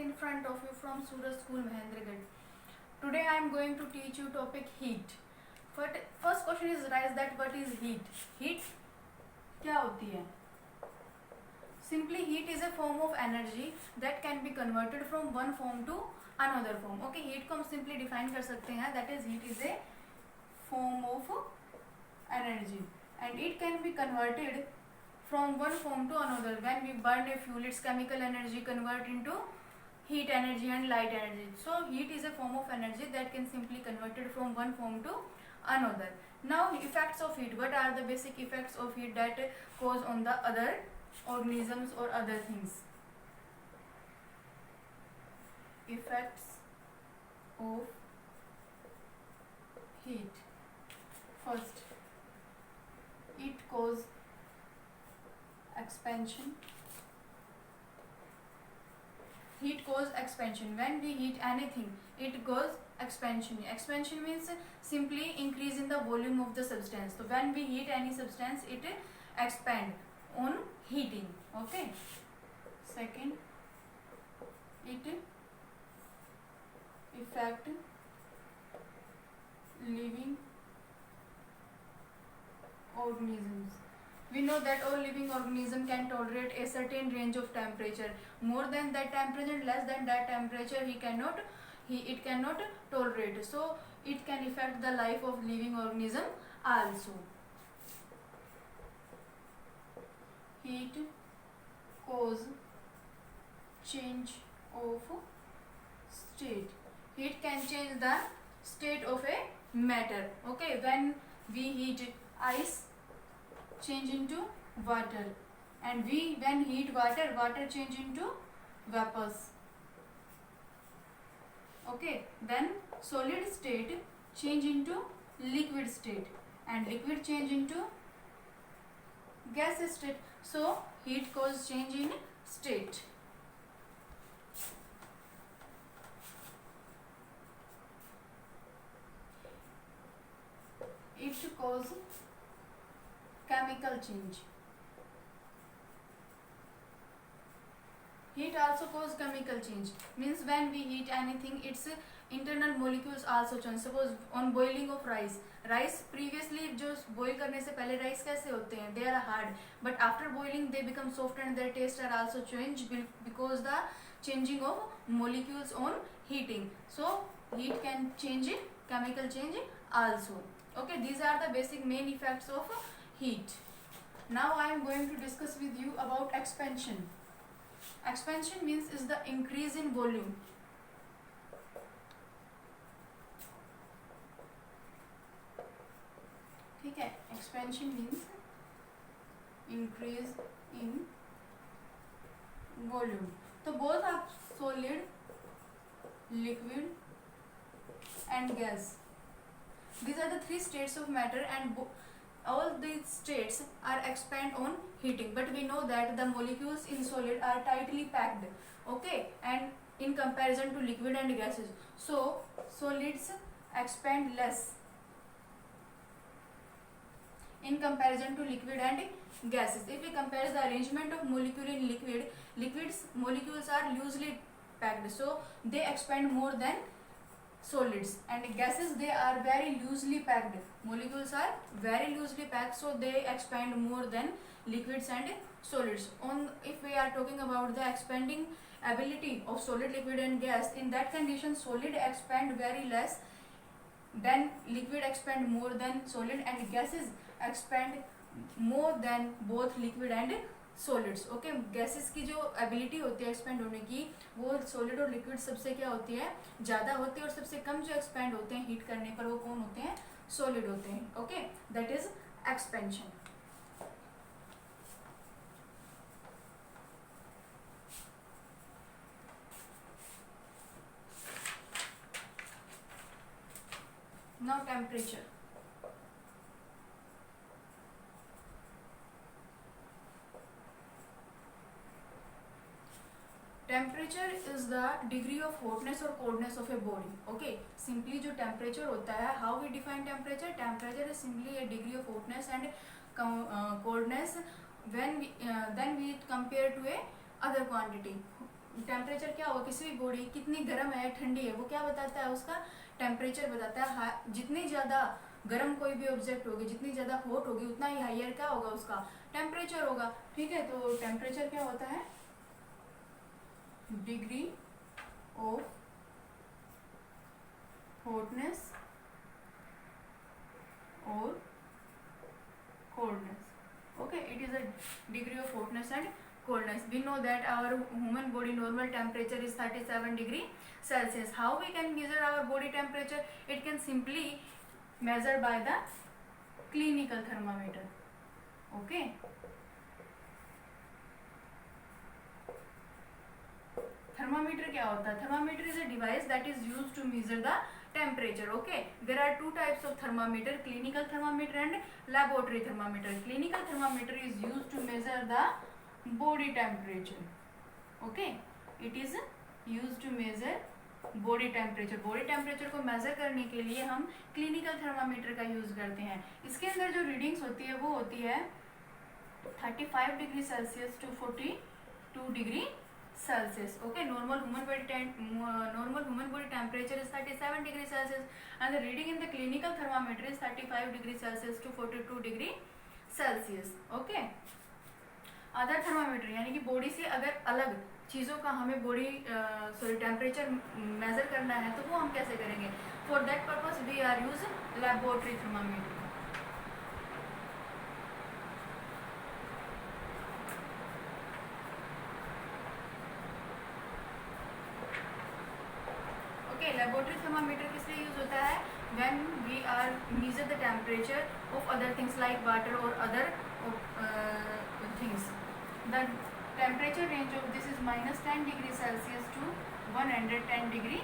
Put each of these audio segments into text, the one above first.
in front of you from Suraj School, Mahendragarh. Today I am going to teach you topic heat. First question is rise that what is heat? Heat क्या होती है? Simply heat is a form of energy that can be converted from one form to another form. Okay, heat को हम simply define कर सकते हैं. That is heat is a form of energy and it can be converted from one form to another. When we burn a fuel, its chemical energy convert into heat energy and light energy. So heat is a form of energy that can simply converted from one form to another. Now effects of heat. What are the basic effects of heat that cause on the other organisms or other things? Effects of heat. First, it cause expansion. Heat cause expansion. When we heat anything, it cause expansion. Expansion means simply increase in the volume of the substance. So when we heat any substance, it expand on heating. Okay. Second, it affect living organisms. We know that all living organism can tolerate a certain range of temperature. More than that temperature, less than that temperature, it cannot tolerate. So it can affect the life of living organism also. Heat cause change of state. Heat can change the state of a matter. Okay, when we heat ice, change into water, and when heat water change into vapors. Okay, then solid state change into liquid state, and liquid change into gas state. So heat cause change in state. It cause chemical change. Heat also cause chemical change. Means when we heat anything, its internal molecules also change. Suppose on boiling of rice. Rice previously जो boil करने से पहले rice कैसे होते हैं? They are hard, but after boiling they become soft and their taste are also changed because the changing of molecules on heating. So heat can change it, chemical change also. Okay, these are the basic main effects of heat. Now I am going to discuss with you about expansion. Expansion means is the increase in volume. ठीक है, expansion means increase in volume. तो both are solid, liquid and gas. These are the three states of matter, and all these states are expand on heating, but we know that the molecules in solid are tightly packed. Okay, and in comparison to liquid and gases, so solids expand less in comparison to liquid and gases. If we compare the arrangement of molecule in liquids molecules are loosely packed, so they expand more than solids, and gases they are very loosely packed. Molecules are very loosely packed, so they expand more than liquids and solids. If we are talking about the expanding ability of solid, liquid and gas, in that condition solid expand very less, then liquid expand more than solid, and gases expand more than both liquid and solids. Okay, gases की जो ability होती है expand होने की, वो solid और liquid सबसे क्या होती है, ज़्यादा होती है, और सबसे कम जो एक्सपेंड होते हैं हीट करने पर वो कौन होते हैं, सॉलिड होते हैं. Okay, that is expansion. Now temperature. Temperature is the degree of hotness और coldness of a body. Okay, simply जो टेम्परेचर होता है, how we define temperature? Temperature is simply a degree of hotness and coldness when we then we compare to a other quantity. Temperature क्या होगा, किसी भी body कितनी गर्म है ठंडी है वो क्या बताता है, उसका टेम्परेचर बताता है। जितनी ज़्यादा गर्म कोई भी ऑब्जेक्ट होगी, जितनी ज़्यादा हॉट होगी, उतना ही हायर क्या होगा, उसका टेम्परेचर होगा। ठीक है, तो टेम्परेचर क्या होता है, डिग्री ऑफ हॉटनेस और coldness. Okay, it is a degree of hotness and coldness. We know that our human body normal temperature is 37 degree Celsius. How we can measure our body temperature? It can simply measure by the clinical thermometer. Okay. Thermometer क्या होता है? Thermometer is a device that is used to measure the temperature. Okay, there are two types of thermometer, clinical thermometer and laboratory thermometer. Clinical thermometer is used to measure the body temperature. Okay, it is used to measure body temperature. Body temperature को measure करने के लिए हम clinical thermometer का use करते हैं। इसके अंदर जो readings होती है वो होती है 35 degree Celsius to 42 degree Celsius. Okay, normal human body temperature is 37 degree Celsius and the reading in the clinical thermometer is 35 degree Celsius to 42 degree Celsius. Okay, other thermometer यानी कि बॉडी से अगर अलग चीज़ों का हमें बॉडी टेम्परेचर मेजर करना है तो वो हम कैसे करेंगे, for that purpose we are use laboratory thermometer. Laboratory thermometer किस लिए यूज होता है, when we are measure the temperature of other things like water और other things. The temperature range of this is -10 degree Celsius to 110 degree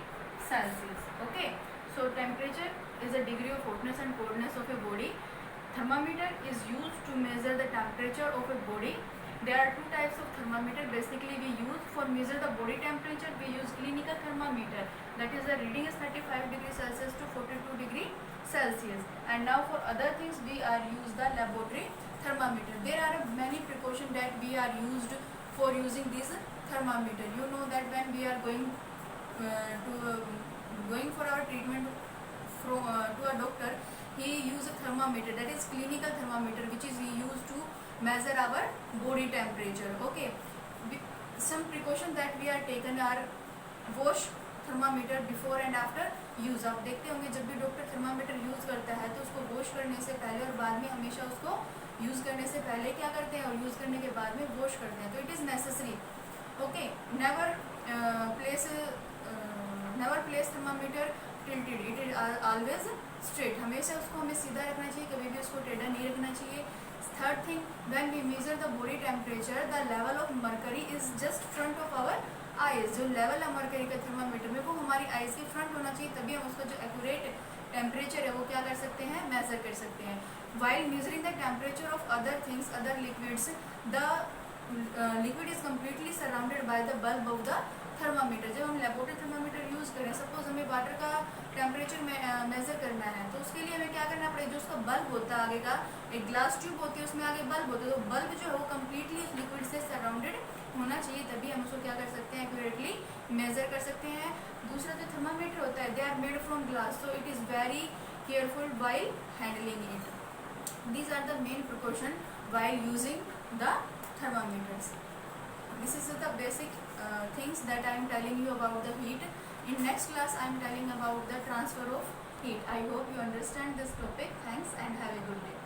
Celsius. Okay, so temperature is a degree of hotness and coldness of a body. Thermometer is used to measure the temperature of a body. There are two types of thermometer. Basically, we use for measure the body temperature. We use clinical thermometer. That is the reading is 35 degree Celsius to 42 degree Celsius. And now for other things, we are use the laboratory thermometer. There are many precautions that we are used for using this thermometer. You know that when we are going for our treatment to a doctor, he use a thermometer, that is clinical thermometer, which is we use to measure our body temperature. Okay, some precautions that we are taken are wash thermometer before and after use. आप देखते होंगे जब भी doctor thermometer use करता है तो उसको wash करने से पहले और बाद में हमेशा उसको यूज करने से पहले क्या करते हैं और यूज करने के बाद में वॉश करते हैं. तो it is necessary. Okay, never place thermometer tilted, it is always straight. हमेशा उसको हमें सीधा रखना चाहिए, कभी भी उसको टेढ़ा नहीं रखना चाहिए. Third thing, when we measure the body temperature the level of mercury is just front of our eyes. जो लेवल है मर्करी का थर्मामीटर में वो हमारी आइज के फ्रंट होना चाहिए, तभी हम उसका जो एक्यूरेट टेम्परेचर है वो क्या कर सकते हैं, मेजर कर सकते हैं. While measuring the temperature of other things, other liquids, the liquid is completely surrounded by the bulb of the thermometer. जब हम लेबोरेटरी थर्मामीटर यूज़ करें, सपोज हमें वाटर का टेम्परेचर मेजर करना है तो उसके लिए हमें क्या करना पड़ेगा, जो उसका बल्ब होता है आगे का, एक ग्लास ट्यूब होती है उसमें आगे बल्ब होता है, तो बल्ब जो है वो कम्प्लीटली उस लिक्विड से सराउंडेड होना चाहिए, तभी हम उसको क्या कर सकते हैं, एक्यूरेटली मेजर कर सकते हैं. दूसरा जो थर्मामीटर होता है, they are made from glass, so it is very careful while handling it. These are the main precaution while using the thermometers. This is the basic things that I am telling you about the heat. In next class I am telling about the transfer of heat. I hope you understand this topic. Thanks and have a good day.